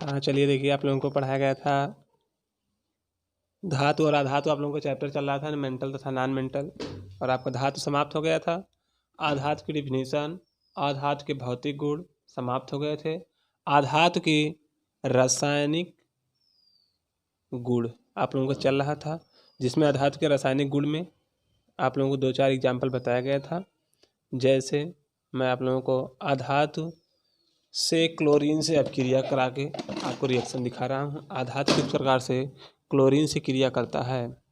चलिए देखिए, आप लोगों को पढ़ाया गया था धातु और अधातु। आप लोगों को चैप्टर चल रहा था मेंटल तथा नॉन मेंटल, और आपका धातु समाप्त हो गया था। आधातु की डिफिनीशन, आधातु के भौतिक गुण समाप्त हो गए थे। आधातु की रासायनिक गुण आप लोगों को चल रहा था, जिसमें आधातु के रासायनिक गुण में आप लोगों को 2-4 एग्जाम्पल बताया गया था। जैसे मैं आप लोगों को आधातु से क्लोरीन से अब क्रिया करा के आपको रिएक्शन दिखा रहा हूँ। आधातु किस प्रकार से क्लोरीन से क्रिया करता है।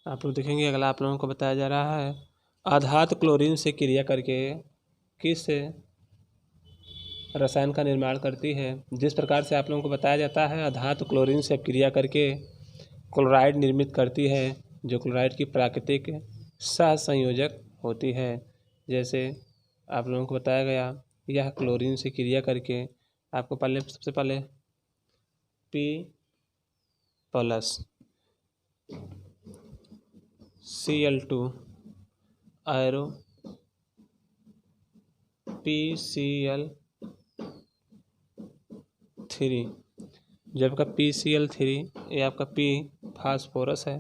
आप लोग देखेंगे, अगला आप लोगों को बताया जा रहा है आधातु क्लोरीन से क्रिया करके किस रसायन का निर्माण करती है। जिस प्रकार से आप लोगों को बताया जाता है आधातु क्लोरीन से क्रिया करके क्लोराइड निर्मित करती है, जो क्लोराइड की प्राकृतिक सहसंयोजक होती है। जैसे आप लोगों को बताया गया, यह क्लोरीन से क्रिया करके आपको सबसे पहले P+ Cl2 आयरो PCl3, जो आपका PCl3 ये आपका P फास्फोरस है।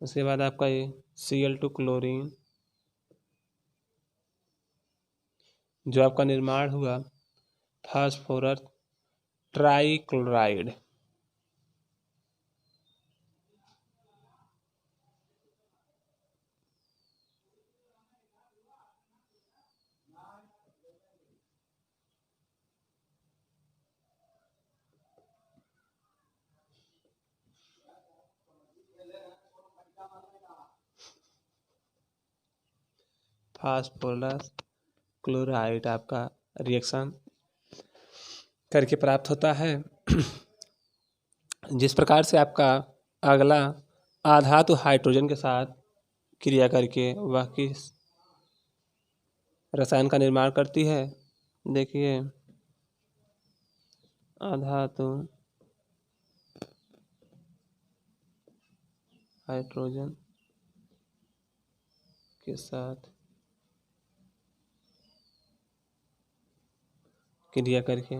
उसके बाद आपका ये Cl2 क्लोरीन, जो आपका निर्माण हुआ फास्फोरस ट्राइक्लोराइड। फास्फोरस क्लोराइड आपका रिएक्शन करके प्राप्त होता है। जिस प्रकार से आपका अगला आधातु हाइड्रोजन के साथ क्रिया करके वह किस रसायन का निर्माण करती है। देखिए, आधातु हाइड्रोजन के साथ क्रिया करके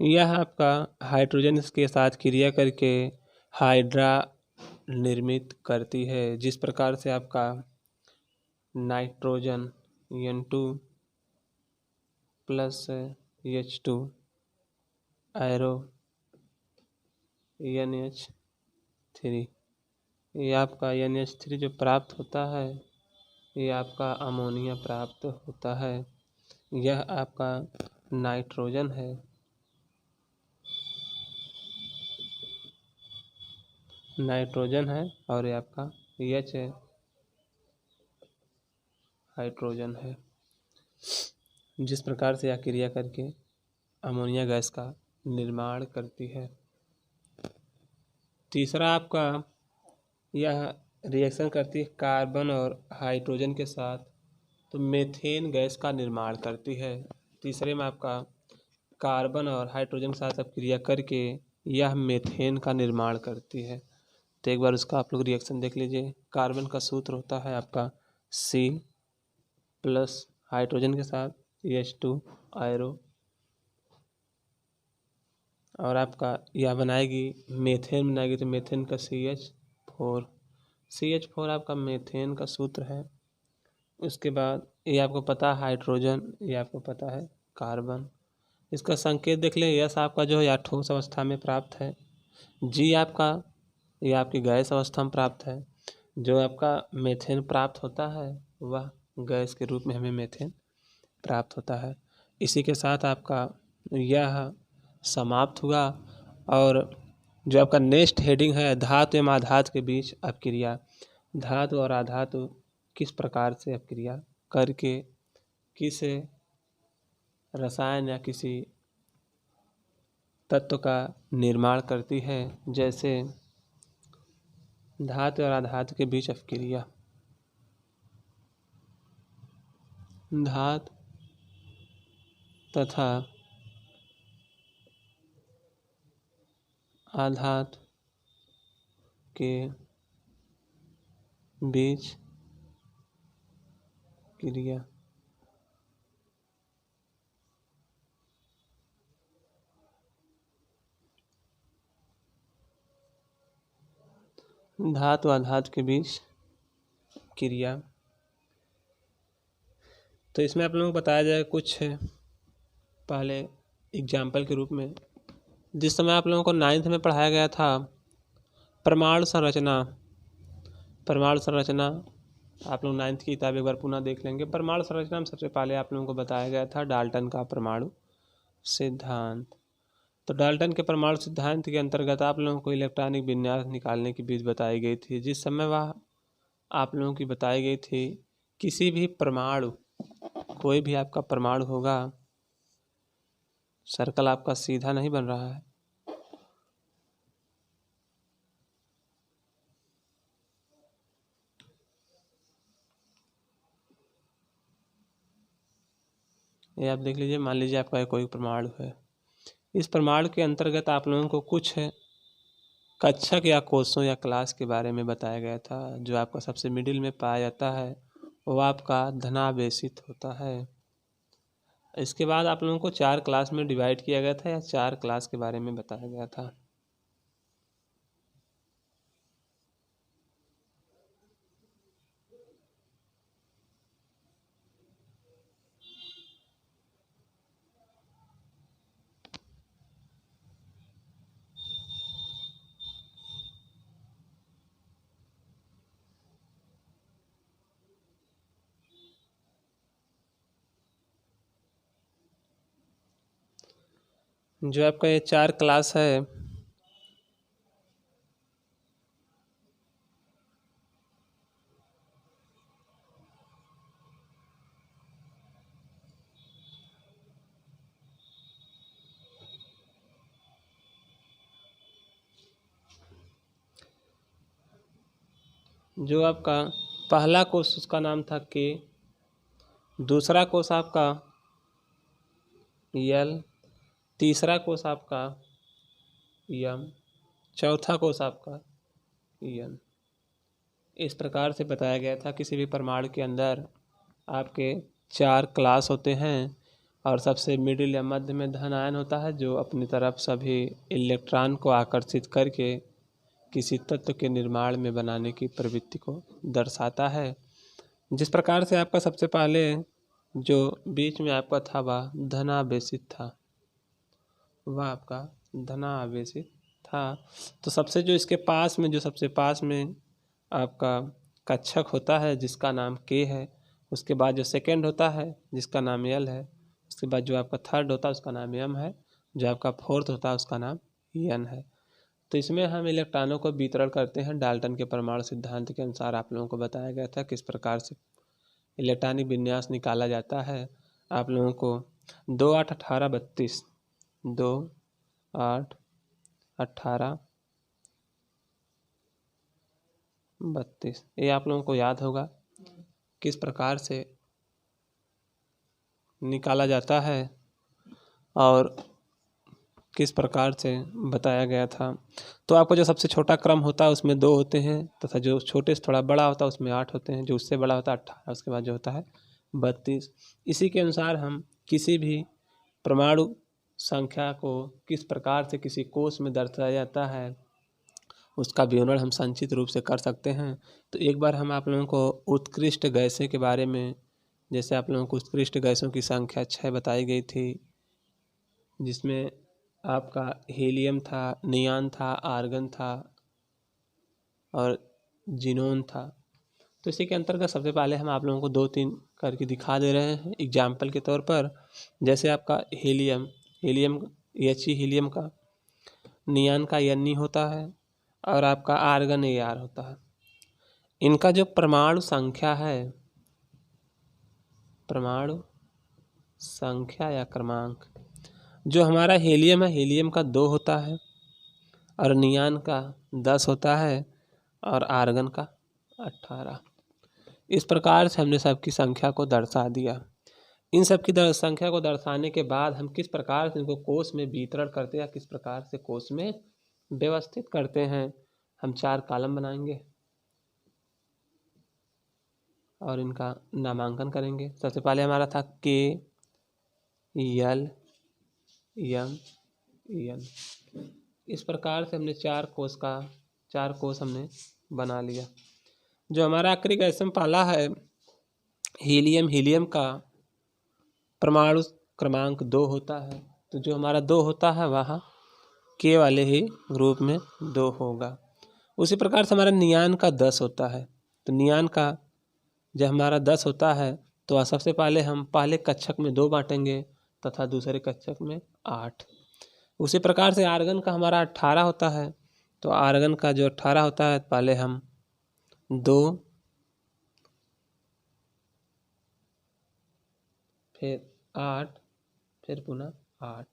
यह आपका हाइड्रोजन के साथ क्रिया करके हाइड्रा निर्मित करती है। जिस प्रकार से आपका नाइट्रोजन N2 + H2 आयरो NH3, ये आपका NH3 जो प्राप्त होता है ये आपका अमोनिया प्राप्त होता है। यह आपका नाइट्रोजन है। नाइट्रोजन है और ये आपका H है, हाइड्रोजन है। जिस प्रकार से यह क्रिया करके अमोनिया गैस का निर्माण करती है। तीसरा आपका यह रिएक्शन करती है कार्बन और हाइड्रोजन के साथ, तो मेथेन गैस का निर्माण करती है। तीसरे में आपका कार्बन और हाइड्रोजन के साथ अब क्रिया करके यह मेथेन का निर्माण करती है। तो एक बार उसका आप लोग रिएक्शन देख लीजिए। कार्बन का सूत्र होता है आपका C+ हाइड्रोजन के साथ H2 आयरो, और आपका यह बनाएगी मेथेन बनाएगी, तो मेथेन का CH4 आपका मेथेन का सूत्र है। उसके बाद ये आपको पता है हाइड्रोजन, ये आपको पता है कार्बन। इसका संकेत देख लें, यस आपका जो है या ठोस अवस्था में प्राप्त है, जी आपका ये आपकी गैस अवस्था में प्राप्त है। जो आपका मेथेन प्राप्त होता है वह गैस के रूप में हमें मेथेन प्राप्त होता है। इसी के साथ आपका यह समाप्त हुआ, और जो आपका नेक्स्ट हेडिंग है, धातु एवं आधातु के बीच अपक्रिया। धातु और आधातु किस प्रकार से अपक्रिया करके किस रसायन या किसी तत्व का निर्माण करती है। जैसे धातु और आधातु के बीच अपक्रिया, धातु तथा आधातु के बीच क्रिया। धातु आधातु के बीच क्रिया, तो इसमें आप लोगों को बताया जाए कुछ पहले एग्जाम्पल के रूप में। जिस समय आप लोगों को 9th में पढ़ाया गया था परमाणु संरचना, परमाणु संरचना आप लोग 9th की किताब एक बार पुनः देख लेंगे। परमाणु संरचना में सबसे पहले आप लोगों को बताया गया था डाल्टन का परमाणु सिद्धांत। तो डाल्टन के परमाणु सिद्धांत के अंतर्गत आप लोगों को इलेक्ट्रॉनिक विन्यास निकालने की विधि बताई गई थी। जिस समय वह आप लोगों की बताई गई थी, किसी भी परमाणु, कोई भी आपका परमाणु होगा, सर्कल आपका सीधा नहीं बन रहा है, ये आप देख लीजिए। मान लीजिए आपका कोई परमाणु है, इस परमाणु के अंतर्गत आप लोगों को कुछ कक्षक या कोषों या क्लास के बारे में बताया गया था। जो आपका सबसे मिडिल में पाया जाता है वो आपका धनावेशित होता है। इसके बाद आप लोगों को 4 क्लास में डिवाइड किया गया था या 4 क्लास के बारे में बताया गया था। जो आपका ये 4 क्लास है, जो आपका पहला कोष उसका नाम था के, दूसरा कोष आपका यल, तीसरा कोष आपका यम, चौथा कोष आपका यन। इस प्रकार से बताया गया था। किसी भी परमाणु के अंदर आपके 4 क्लास होते हैं और सबसे मिडिल या मध्य में धन आयन होता है, जो अपनी तरफ सभी इलेक्ट्रॉन को आकर्षित करके किसी तत्व के निर्माण में बनाने की प्रवृत्ति को दर्शाता है। जिस प्रकार से आपका सबसे पहले जो बीच में आपका था वह धनावेशित था, वह आपका धनावेशित था। तो सबसे जो इसके पास में, जो सबसे पास में आपका कक्षक होता है जिसका नाम के है, उसके बाद जो सेकंड होता है जिसका नाम यल है, उसके बाद जो आपका थर्ड होता है उसका नाम यम है, जो आपका फोर्थ होता है उसका नाम यन है। तो इसमें हम इलेक्ट्रॉनों को वितरण करते हैं डाल्टन के परमाणु सिद्धांत के अनुसार। आप लोगों को बताया गया था किस प्रकार से इलेक्ट्रॉनिक विन्यास निकाला जाता है। आप लोगों को 2 8 18 32, 2 8 18 32, ये आप लोगों को याद होगा किस प्रकार से निकाला जाता है और किस प्रकार से बताया गया था। तो आपको जो सबसे छोटा क्रम होता है उसमें 2 होते हैं, तथा जो छोटे से थोड़ा बड़ा होता है उसमें 8 होते हैं, जो उससे बड़ा होता है 18, उसके बाद जो होता है 32। इसी के अनुसार हम किसी भी परमाणु संख्या को किस प्रकार से किसी कोष में दर्शाया जाता है उसका विवरण हम संक्षिप्त रूप से कर सकते हैं। तो एक बार हम आप लोगों को उत्कृष्ट गैसें के बारे में, जैसे आप लोगों को उत्कृष्ट गैसों की संख्या 6 बताई गई थी, जिसमें आपका हीलियम था, नियॉन था, आर्गन था और जिनोन था। तो इसी के अंतर्गत सबसे पहले हम आप लोगों को 2-3 करके दिखा दे रहे हैं एग्जाम्पल के तौर पर। जैसे आपका हीलियम, हीलियम हीलियम का नियान का Ni होता है और आपका आर्गन Ar होता है। इनका जो परमाणु संख्या है, परमाणु संख्या या क्रमांक, जो हमारा हीलियम है, हीलियम का 2 होता है और नियान का 10 होता है और आर्गन का 18। इस प्रकार से हमने सबकी संख्या को दर्शा दिया। इन सब की संख्या को दर्शाने के बाद हम किस प्रकार से इनको कोष में वितरण करते हैं या किस प्रकार से कोष में व्यवस्थित करते हैं, हम 4 कॉलम बनाएंगे और इनका नामांकन करेंगे। सबसे पहले हमारा था K L M N। इस प्रकार से हमने 4 कोष हमने बना लिया। जो हमारा आखिरी गैसम पाला है हीलियम, हीलियम का परमाणु क्रमांक 2 होता है, तो जो हमारा 2 होता है वहाँ K वाले ही ग्रुप में 2 होगा। उसी प्रकार से हमारा नियान का 10 होता है, तो नियान का जब हमारा 10 होता है तो सबसे पहले हम पहले कक्षक में 2 बांटेंगे तथा दूसरे कक्षक में 8। उसी प्रकार से आर्गन का हमारा 18 होता है, तो आर्गन का जो 18 होता है पहले हम 2 फिर 8 फिर पुनः 8,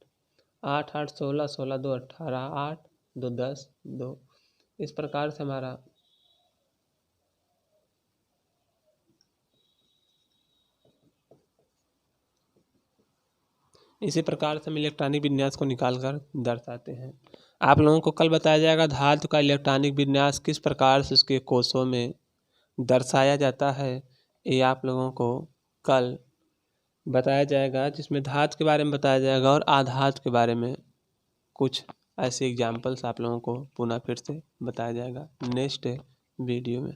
8 8 16, 16 2 18, 8 2 10 2। इस प्रकार से हमारा इसी प्रकार से हम इलेक्ट्रॉनिक विन्यास को निकाल कर दर्शाते हैं। आप लोगों को कल बताया जाएगा धातु का इलेक्ट्रॉनिक विन्यास किस प्रकार से उसके कोषों में दर्शाया जाता है, ये आप लोगों को कल बताया जाएगा, जिसमें धातु के बारे में बताया जाएगा और आधातु के बारे में कुछ ऐसे एग्जाम्पल्स आप लोगों को पुनः फिर से बताया जाएगा नेक्स्ट वीडियो में।